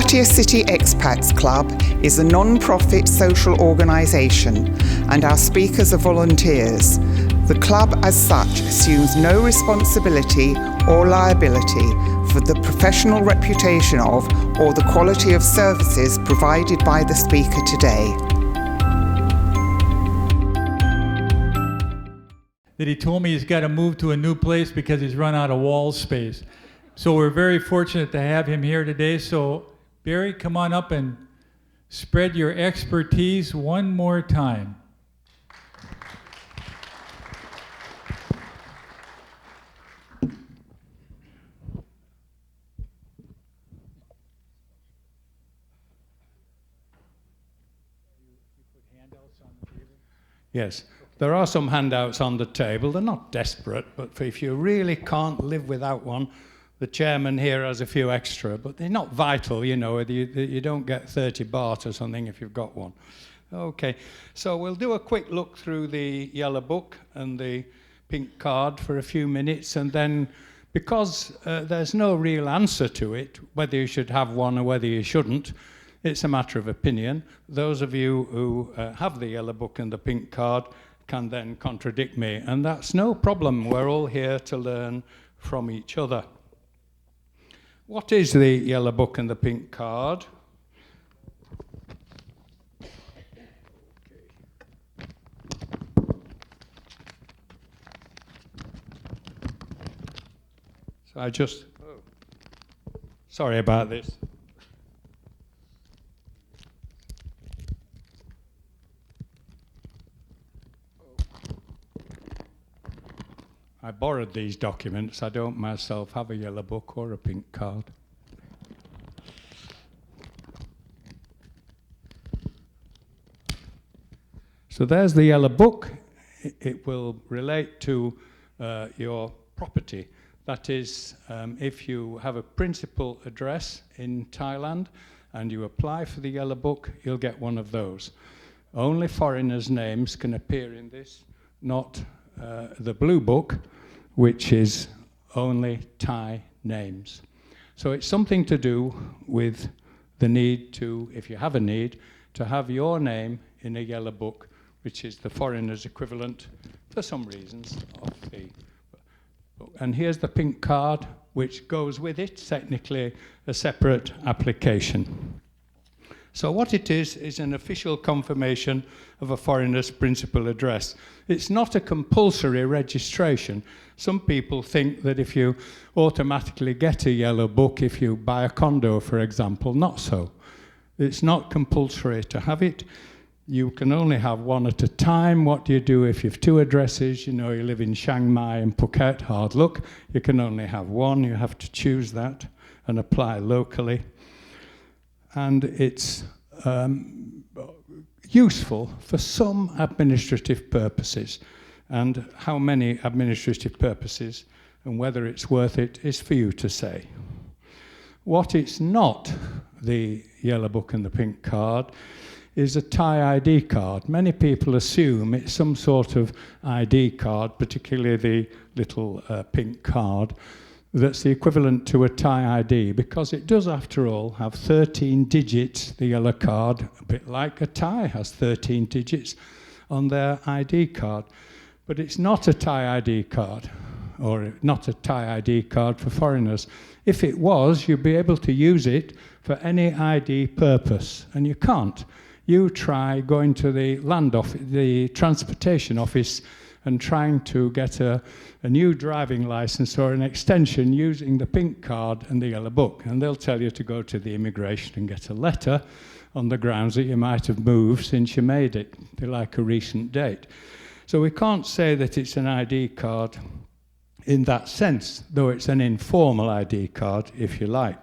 Latimer City Expats Club is a non-profit social organisation and our speakers are volunteers. The club as such assumes no responsibility or liability for the professional reputation of or the quality of services provided by the speaker today. That he told me he's got to move to a new place because he's run out of wall space. So we're very fortunate to have him here today. So Barry, come on up and spread your expertise one more time. Yes, there are some handouts on the table. They're not desperate, but if you really can't live without one, the chairman here has a few extra, but they're not vital, you know. You don't get 30 baht or something if you've got one. Okay, so we'll do a quick look through the yellow book and the pink card for a few minutes, and then because there's no real answer to it, whether you should have one or whether you shouldn't, it's a matter of opinion. Those of you who have the yellow book and the pink card can then contradict me, and that's no problem. We're all here to learn from each other. What is the yellow book and the pink card? So sorry about this. I borrowed these documents. I don't myself have a yellow book or a pink card. So there's the yellow book. It will relate to your property. That is, if you have a principal address in Thailand and you apply for the yellow book, you'll get one of those. Only foreigners' names can appear in this, not the blue book, which is only Thai names. So it's something to do with the need to, if you have a need, to have your name in a yellow book, which is the foreigner's equivalent, for some reasons, of the book. And here's the pink card, which goes with it, technically a separate application. So what it is an official confirmation of a foreigner's principal address. It's not a compulsory registration. Some people think that if you automatically get a yellow book, if you buy a condo, for example, not so. It's not compulsory to have it. You can only have one at a time. What do you do if you have two addresses? You know, you live in Chiang Mai and Phuket, hard luck. You can only have one. You have to choose that and apply locally. And it's useful for some administrative purposes. And how many administrative purposes and whether it's worth it is for you to say. What it's not, the yellow book and the pink card, is a Thai ID card. Many people assume it's some sort of ID card, particularly the little pink card, that's the equivalent to a Thai ID, because it does, after all, have 13 digits, the yellow card, a bit like a Thai has 13 digits on their ID card. But it's not a Thai ID card, or not a Thai ID card for foreigners. If it was, you'd be able to use it for any ID purpose, and you can't. You try going to the the transportation office and trying to get a new driving license or an extension using the pink card and the yellow book, and they'll tell you to go to the immigration and get a letter on the grounds that you might have moved since you made it. They like a recent date. So we can't say that it's an ID card in that sense, though it's an informal ID card, if you like.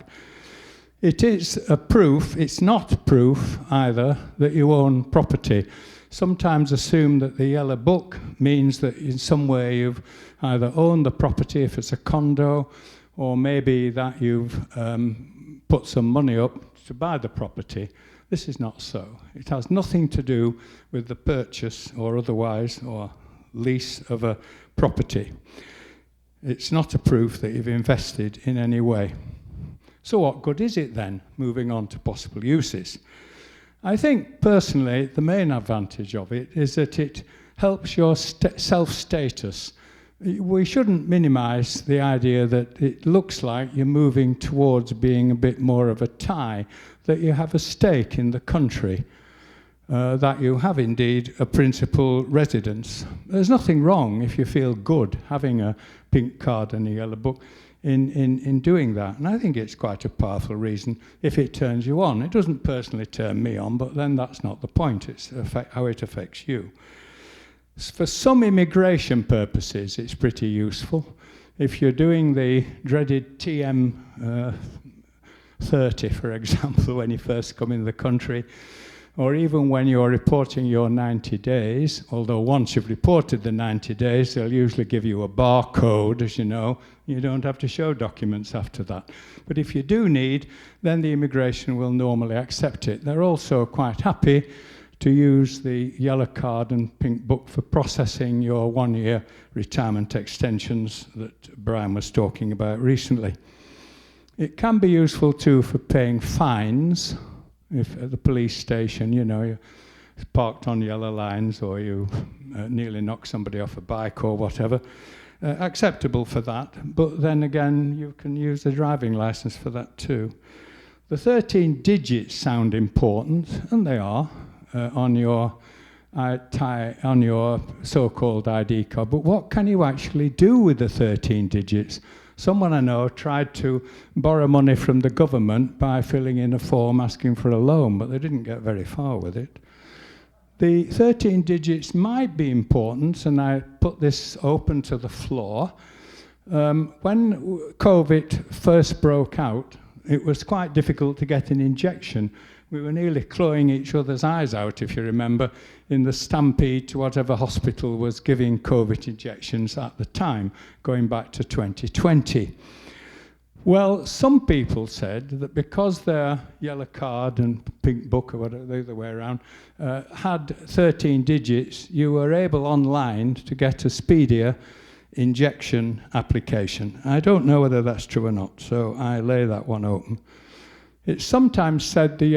It is a proof, it's not proof either, that you own property. Sometimes assume that the yellow book means that in some way you've either owned the property, if it's a condo, or maybe that you've put some money up to buy the property. This is not so. It has nothing to do with the purchase or otherwise, or lease of a property. It's not a proof that you've invested in any way. So what good is it then, moving on to possible uses? I think, personally, the main advantage of it is that it helps your self-status. We shouldn't minimise the idea that it looks like you're moving towards being a bit more of a tie, that you have a stake in the country, that you have indeed a principal residence. There's nothing wrong if you feel good having a pink card and a yellow book in doing that. And I think it's quite a powerful reason if it turns you on. It doesn't personally turn me on, but then that's not the point. It's how it affects you. For some immigration purposes, it's pretty useful. If you're doing the dreaded TM 30, for example, when you first come in the country, or even when you're reporting your 90 days, although once you've reported the 90 days, they'll usually give you a barcode, as you know. You don't have to show documents after that. But if you do need, then the immigration will normally accept it. They're also quite happy to use the yellow card and pink book for processing your 1-year retirement extensions that Brian was talking about recently. It can be useful too for paying fines. If at the police station, you know, you're parked on yellow lines, or you nearly knock somebody off a bike or whatever, acceptable for that. But then again, you can use the driving license for that too. The 13 digits sound important, and they are, on your so-called ID card. But what can you actually do with the 13 digits? Someone I know tried to borrow money from the government by filling in a form asking for a loan, but they didn't get very far with it. The 13 digits might be important, and I put this open to the floor. When COVID first broke out, it was quite difficult to get an injection. We were nearly clawing each other's eyes out, if you remember, in the stampede to whatever hospital was giving COVID injections at the time, going back to 2020. Well, some people said that because their yellow card and pink book, or whatever, the other way around, had 13 digits, you were able online to get a speedier injection application. I don't know whether that's true or not, so I lay that one open. It's sometimes said the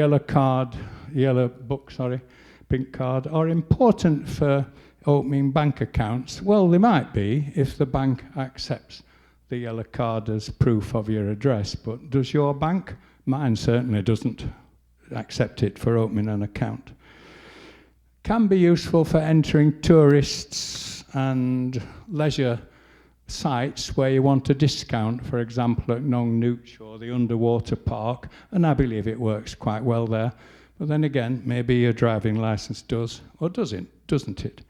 pink card are important for opening bank accounts. Well, they might be if the bank accepts the yellow card as proof of your address, but does your bank? Mine certainly doesn't accept it for opening an account. Can be useful for entering tourists and leisure sites where you want a discount, for example at Nong Nooch or the underwater park, and I believe it works quite well there. But then again, maybe your driving license does or doesn't it?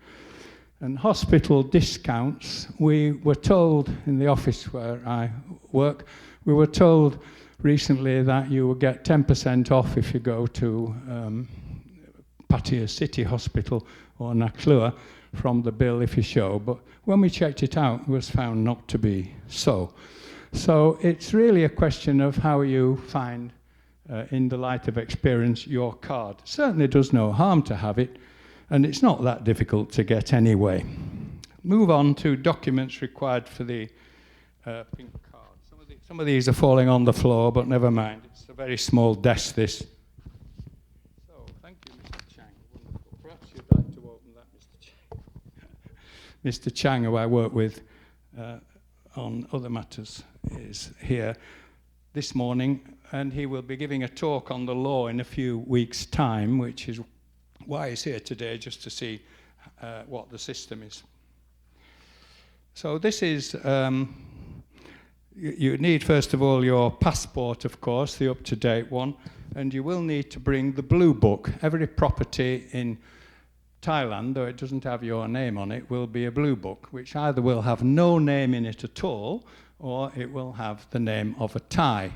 And hospital discounts, we were told in the office where I work, we were told recently that you will get 10% off if you go to Pattaya City Hospital or Naklua from the bill if you show, but when we checked it out, it was found not to be so. So it's really a question of how you find, in the light of experience, your card. It certainly does no harm to have it, and it's not that difficult to get anyway. Move on to documents required for the pink card. Some of these are falling on the floor, but never mind. It's a very small desk, this. Mr. Chang, who I work with on other matters, is here this morning, and he will be giving a talk on the law in a few weeks' time, which is why he's here today, just to see what the system is. So this is, you need first of all your passport, of course, the up-to-date one, and you will need to bring the blue book. Every property in Thailand, though it doesn't have your name on it, will be a blue book, which either will have no name in it at all, or it will have the name of a Thai.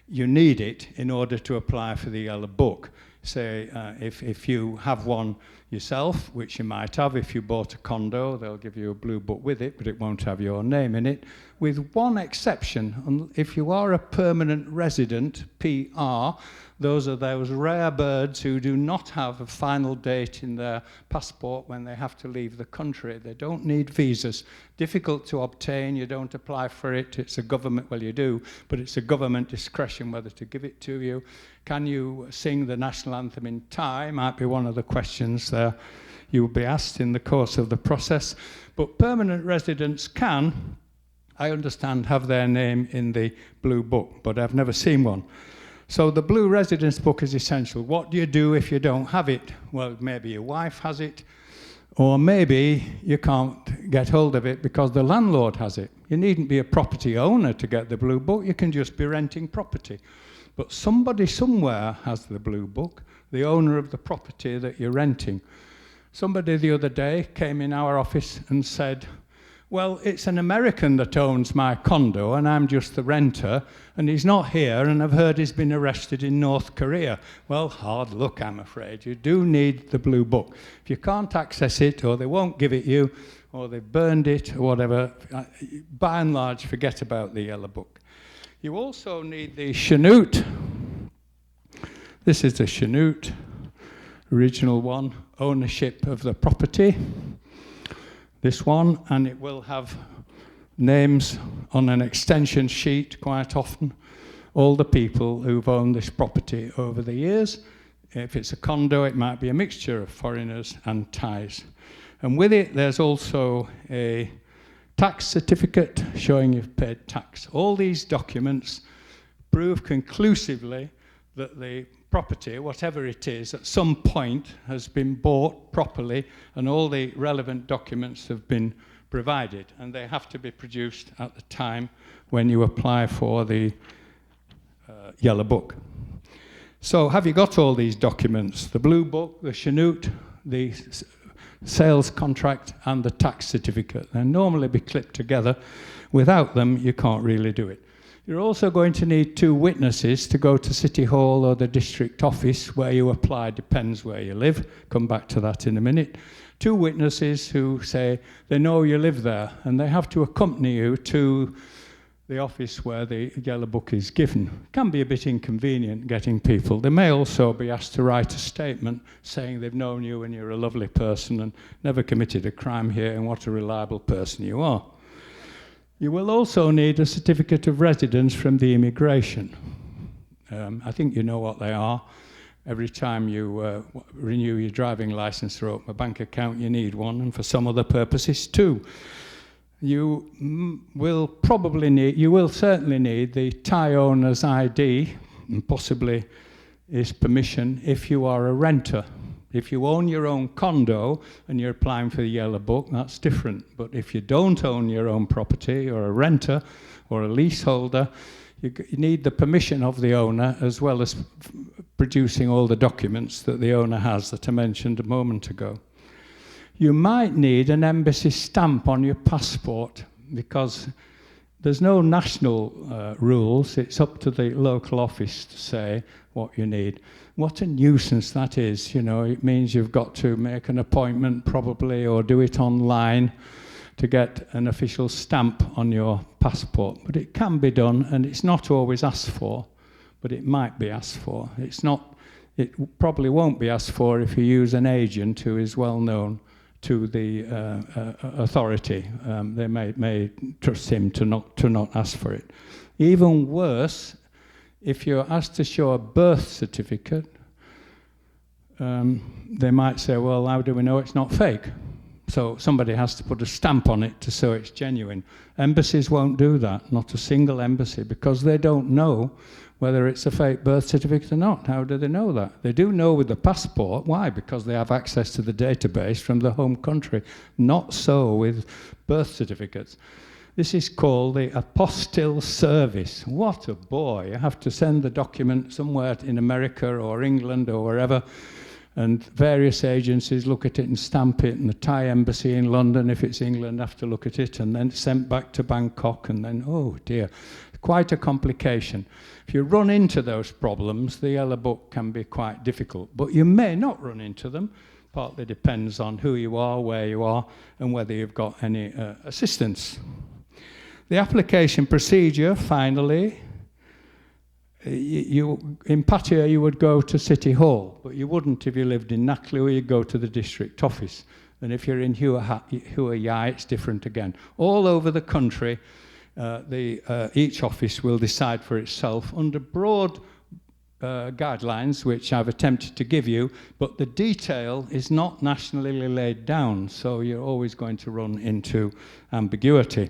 You need it in order to apply for the yellow book. Say, if you have one, yourself, which you might have if you bought a condo. They'll give you a blue book with it, but it won't have your name in it, with one exception. If you are a permanent resident, PR, those are those rare birds who do not have a final date in their passport when they have to leave the country. They don't need visas. Difficult to obtain. You don't apply for it. It's a government, well, you do, but it's a government discretion whether to give it to you. Can you sing the national anthem in Thai? Might be one of the questions there you will be asked in the course of the process. But permanent residents can, I understand, have their name in the blue book, but I've never seen one. So the blue residence book is essential. What do you do if you don't have it? Well, maybe your wife has it, or maybe you can't get hold of it because the landlord has it. You needn't be a property owner to get the blue book. You can just be renting property. But somebody somewhere has the blue book, the owner of the property that you're renting. Somebody the other day came in our office and said, well, it's an American that owns my condo and I'm just the renter, and he's not here, and I've heard he's been arrested in North Korea. Well, hard luck, I'm afraid. You do need the blue book. If you can't access it, or they won't give it you, or they've burned it, or whatever, by and large, forget about the yellow book. You also need the Chenoot. This is the Chenoot, original one, ownership of the property. This one, and it will have names on an extension sheet quite often, all the people who've owned this property over the years. If it's a condo, it might be a mixture of foreigners and Thais. And with it, there's also a tax certificate showing you've paid tax. All these documents prove conclusively that the property, whatever it is, at some point has been bought properly and all the relevant documents have been provided, and they have to be produced at the time when you apply for the yellow book. So have you got all these documents? The blue book, the Chenoot, the sales contract and the tax certificate. They normally be clipped together. Without them, you can't really do it. You're also going to need 2 witnesses to go to City Hall or the district office where you apply, depends where you live. Come back to that in a minute. 2 witnesses who say they know you live there, and they have to accompany you to the office where the yellow book is given. It can be a bit inconvenient getting people. They may also be asked to write a statement saying they've known you and you're a lovely person and never committed a crime here and what a reliable person you are. You will also need a certificate of residence from the immigration. I think you know what they are. Every time you renew your driving license or open a bank account, you need one, and for some other purposes too. You will certainly need the Thai owner's ID, and possibly his permission if you are a renter. If you own your own condo and you're applying for the yellow book, that's different. But if you don't own your own property, or a renter or a leaseholder, you need the permission of the owner, as well as producing all the documents that the owner has that I mentioned a moment ago. You might need an embassy stamp on your passport, because there's no national rules. It's up to the local office to say what you need. What a nuisance that is. You know, it means you've got to make an appointment probably, or do it online to get an official stamp on your passport. But it can be done, and it's not always asked for, but it might be asked for. It probably won't be asked for if you use an agent who is well known to the authority. They may trust him to not ask for it. Even worse, if you're asked to show a birth certificate, they might say, well, how do we know it's not fake? So somebody has to put a stamp on it to show it's genuine. Embassies won't do that, not a single embassy, because they don't know whether it's a fake birth certificate or not. How do they know that? They do know with the passport. Why? Because they have access to the database from the home country. Not so with birth certificates. This is called the apostille service. What a bore. You have to send the document somewhere in America or England or wherever, and various agencies look at it and stamp it, and the Thai embassy in London, if it's England, have to look at it, and then it's sent back to Bangkok, and then, oh dear, quite a complication. If you run into those problems, the yellow book can be quite difficult, but you may not run into them. partly depends on who you are, where you are, and whether you've got any assistance. The application procedure, finally, in Pattaya you would go to City Hall, but you wouldn't if you lived in Naklu, you'd go to the district office. And if you're in Hua Yai, it's different again. All over the country, each office will decide for itself under broad guidelines, which I've attempted to give you, but the detail is not nationally laid down, so you're always going to run into ambiguity.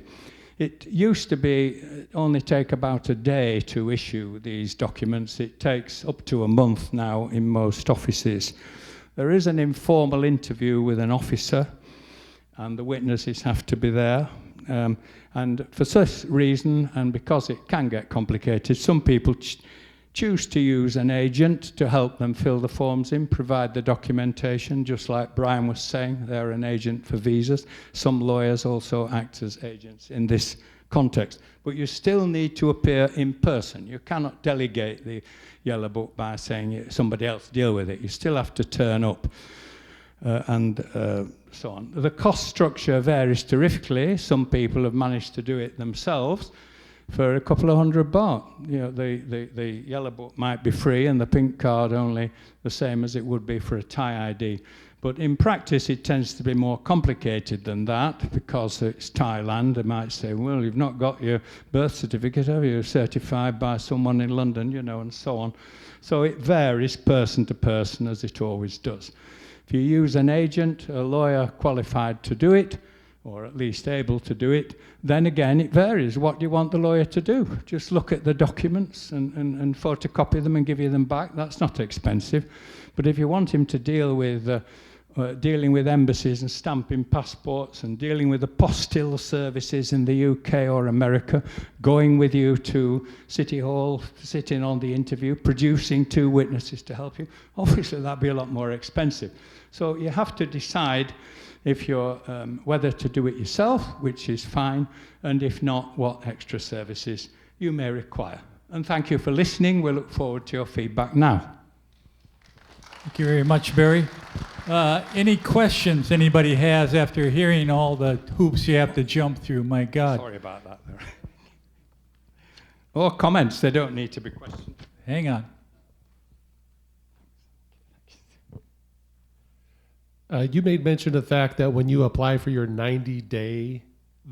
It used to be only take about a day to issue these documents. It takes up to a month now in most offices. There is an informal interview with an officer, and the witnesses have to be there. And for this reason, and because it can get complicated, some people choose to use an agent to help them fill the forms in, provide the documentation, just like Brian was saying, they're an agent for visas. Some lawyers also act as agents in this context. But you still need to appear in person. You cannot delegate the Yellow Book by saying somebody else deal with it. You still have to turn up and so on. The cost structure varies terrifically. Some people have managed to do it themselves for a couple of $100. You know, the Yellow Book might be free and the pink card only the same as it would be for a Thai ID. But in practice, it tends to be more complicated than that because it's Thailand. They might say, well, you've not got your birth certificate, have you? Certified by someone in London, you know, and so on. So it varies person to person, as it always does. If you use an agent, a lawyer qualified to do it, or at least able to do it, then again it varies. What do you want the lawyer to do? Just look at the documents and photocopy them and give you them back? That's not expensive. But if you want him to deal with dealing with embassies and stamping passports and dealing with the postal services in the UK or America, going with you to City Hall, sitting on the interview, producing 2 witnesses to help you, obviously that'd be a lot more expensive. So you have to decide if you're whether to do it yourself, which is fine, and if not, what extra services you may require. And thank you for listening. We look forward to your feedback now. Thank you very much, Barry. Any questions anybody has after hearing all the hoops you have to jump through? My God. Sorry about that. Or comments. They don't need to be questions. Hang on. You made mention of the fact that when you apply for your 90-day,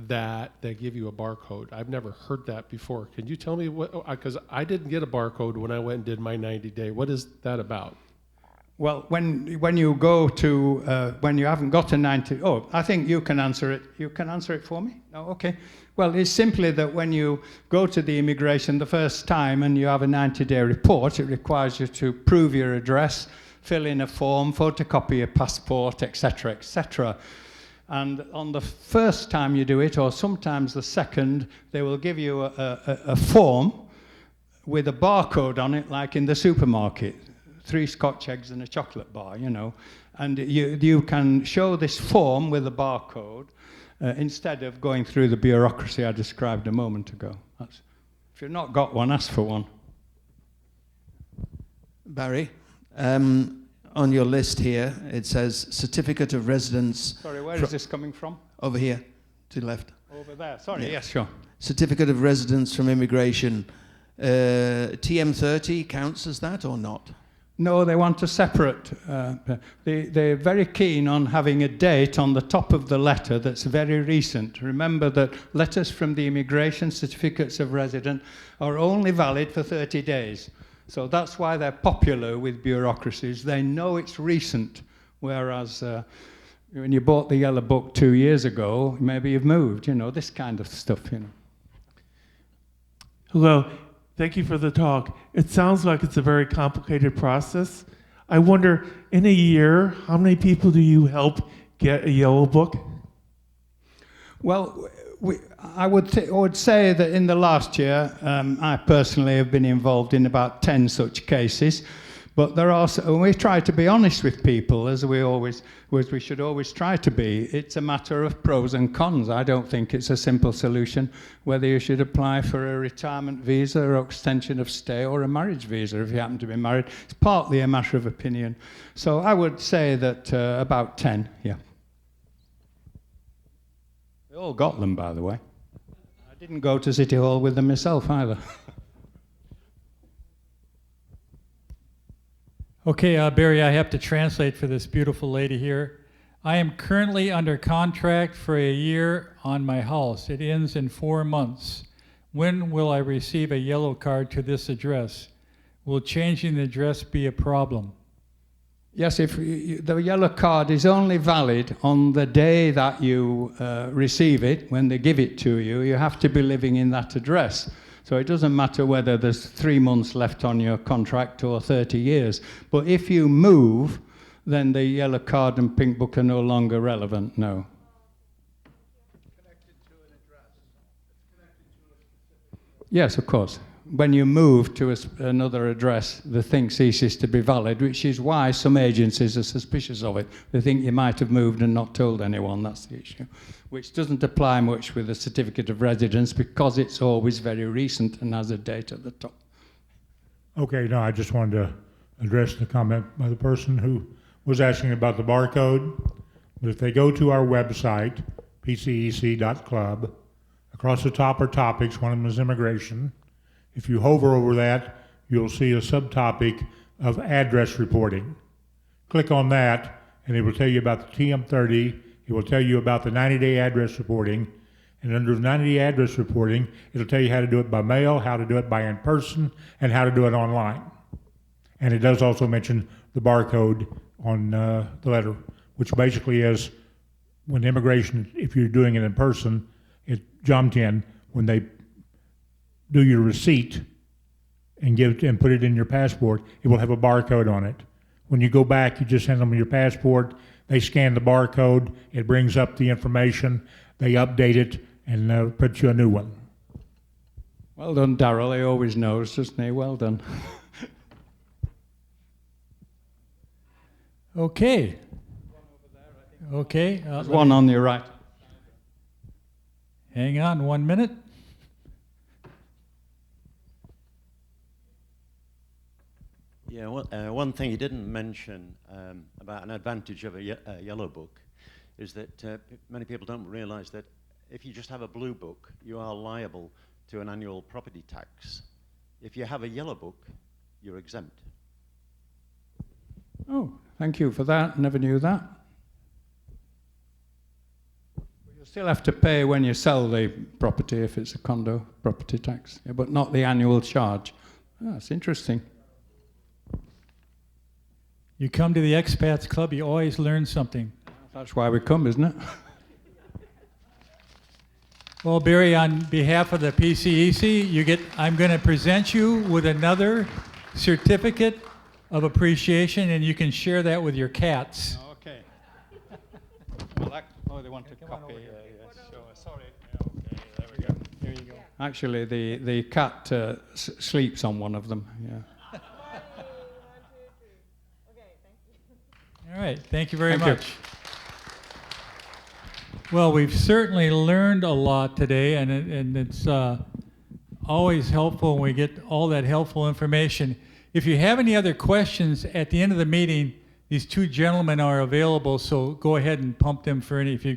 that they give you a barcode. I've never heard that before. Can you tell me what? Because I didn't get a barcode when I went and did my 90-day. What is that about? Well, when you go to when you haven't got a 90, I think you can answer it. You can answer it for me? No, okay. Well, it's simply that when you go to the immigration the first time and you have a 90-day report, it requires you to prove your address, fill in a form, photocopy your passport, etc., etc. And on the first time you do it, or sometimes the second, they will give you a form with a barcode on it, like in the supermarket. 3 Scotch eggs and a chocolate bar, you know. And you can show this form with a barcode instead of going through the bureaucracy I described a moment ago. If you've not got one, ask for one. Barry, on your list here, it says certificate of residence. Sorry, where is this coming from? Over here, to the left. Over there, sorry, Yeah. yes, sure. Certificate of residence from immigration. TM30 counts as that or not? No, they want a separate. They're very keen on having a date on the top of the letter that's very recent. Remember that letters from the immigration certificates of residence are only valid for 30 days. So that's why they're popular with bureaucracies. They know it's recent, whereas when you bought the Yellow Book 2 years ago, maybe you've moved, you know, this kind of stuff, you know. Hello. Thank you for the talk. It sounds like it's a very complicated process. I wonder, in a year, how many people do you help get a Yellow Book? Well, I would say that in the last year, I personally have been involved in about 10 such cases. But there are, and we try to be honest with people, as we should always try to be. It's a matter of pros and cons. I don't think it's a simple solution whether you should apply for a retirement visa or extension of stay or a marriage visa if you happen to be married. It's partly a matter of opinion. So I would say that about 10, yeah. We all got them, by the way. I didn't go to City Hall with them myself either. Okay, Barry, I have to translate for this beautiful lady here. I am currently under contract for a year on my house. It ends in 4 months. When will I receive a yellow card to this address? Will changing the address be a problem? Yes, if the yellow card is only valid on the day that you receive it, when they give it to you, you have to be living in that address. So it doesn't matter whether there's 3 months left on your contract or 30 years. But if you move, then the yellow card and pink book are no longer relevant, no. Connected to an address. It's connected to a specific... Yes, of course. When you move to another address, the thing ceases to be valid, which is why some agencies are suspicious of it. They think you might have moved and not told anyone, that's the issue. Which doesn't apply much with a certificate of residence because it's always very recent and has a date at the top. Okay, no, I just wanted to address the comment by the person who was asking about the barcode. But if they go to our website, pcec.club, across the top are topics, one of them is immigration. If you hover over that, you'll see a subtopic of address reporting. Click on that, and it will tell you about the TM30. It will tell you about the 90-day address reporting. And under the 90-day address reporting, it'll tell you how to do it by mail, how to do it by in-person, and how to do it online. And it does also mention the barcode on the letter, which basically is when immigration, if you're doing it in person, it jumps in when they do your receipt and put it in your passport, it will have a barcode on it. When you go back, you just hand them your passport, they scan the barcode, it brings up the information, they update it, and put you a new one. Well done, Darryl. He always knows, doesn't he? Well done. Okay. Okay. There's one on your right. Hang on 1 minute. Yeah, one thing you didn't mention about an advantage of a yellow book is that many people don't realize that if you just have a blue book, you are liable to an annual property tax. If you have a yellow book, you're exempt. Oh, thank you for that. Never knew that. You'll still have to pay when you sell the property if it's a condo property tax, yeah, but not the annual charge. Oh, that's interesting. You come to the Expats Club, you always learn something. That's why we come, isn't it? Well, Barry, on behalf of the PCEC, I'm going to present you with another certificate of appreciation, and you can share that with your cats. Okay. Well, they want a copy. Sure. Sorry. Okay, there we go. There you go. Actually, the cat sleeps on one of them. Yeah. All right, thank you very Thank you. much. Well, we've certainly learned a lot today, and it's always helpful when we get all that helpful information. If you have any other questions at the end of the meeting, these two gentlemen are available, so go ahead and pump them for any, if you